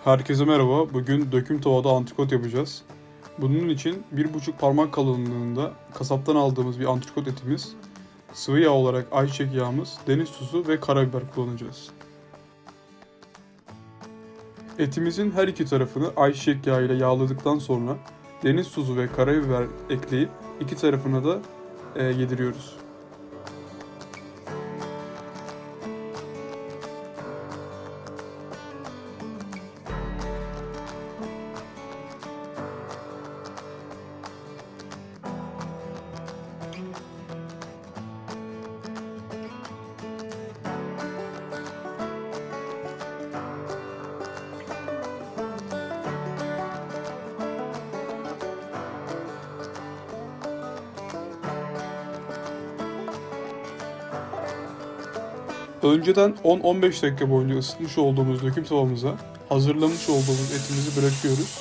Herkese merhaba. Bugün döküm tavada antrikot yapacağız. Bunun için 1,5 parmak kalınlığında kasaptan aldığımız bir antrikot etimiz, sıvı yağ olarak ayçiçek yağımız, deniz tuzu ve karabiber kullanacağız. Etimizin her iki tarafını ayçiçek yağı ile yağladıktan sonra deniz tuzu ve karabiber ekleyip iki tarafına da yediriyoruz. Önceden 10-15 dakika boyunca ısıtmış olduğumuz döküm tavamıza hazırlamış olduğumuz etimizi bırakıyoruz.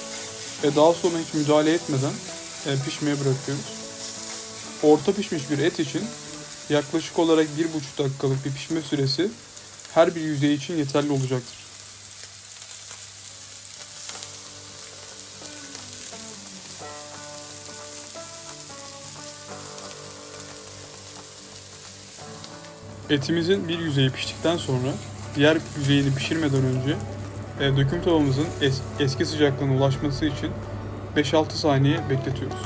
Ve daha sonra hiç müdahale etmeden pişmeye bırakıyoruz. Orta pişmiş bir et için yaklaşık olarak 1,5 dakikalık bir pişme süresi her bir yüzey için yeterli olacaktır. Etimizin bir yüzeyi piştikten sonra diğer yüzeyini pişirmeden önce döküm tavamızın eski sıcaklığına ulaşması için 5-6 saniye bekletiyoruz.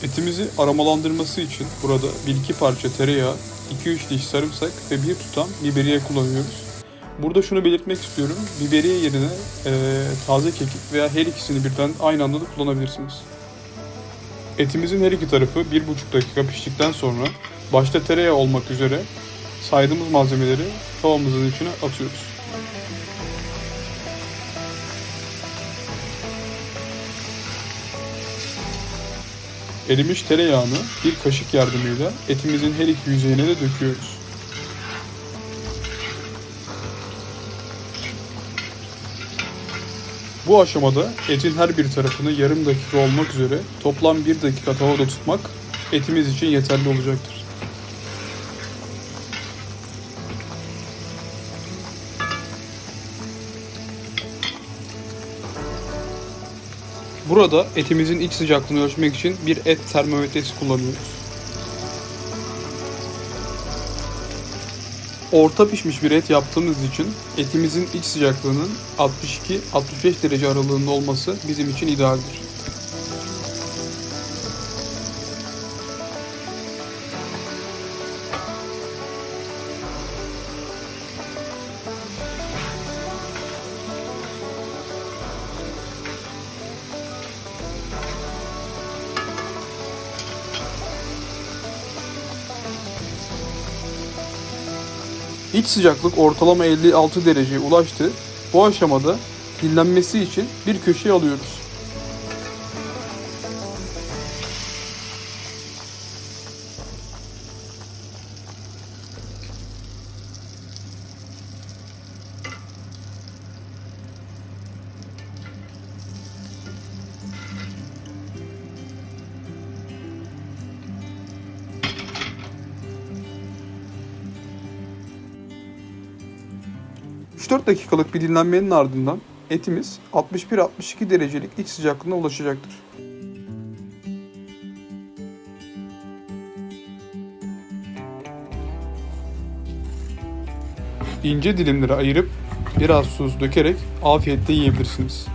Etimizi aromalandırması için burada 1-2 parça tereyağı, 2-3 diş sarımsak ve bir tutam biberiye kullanıyoruz. Burada şunu belirtmek istiyorum. Biberiye yerine taze kekik veya her ikisini birden aynı anda da kullanabilirsiniz. Etimizin her iki tarafı 1,5 dakika piştikten sonra başta tereyağı olmak üzere saydığımız malzemeleri tavamızın içine atıyoruz. Erimiş tereyağını bir kaşık yardımıyla etimizin her iki yüzeyine de döküyoruz. Bu aşamada etin her bir tarafını yarım dakika olmak üzere toplam 1 dakika tavada tutmak etimiz için yeterli olacaktır. Burada etimizin iç sıcaklığını ölçmek için bir et termometresi kullanıyoruz. Orta pişmiş bir et yaptığımız için etimizin iç sıcaklığının 62-65 derece aralığında olması bizim için idealdir. İç sıcaklık ortalama 56 dereceye ulaştı. Bu aşamada dinlenmesi için bir köşeye alıyoruz. Üç 4 dakikalık bir dinlenmenin ardından etimiz 61-62 derecelik iç sıcaklığına ulaşacaktır. İnce dilimlere ayırıp biraz tuz dökerek afiyetle yiyebilirsiniz.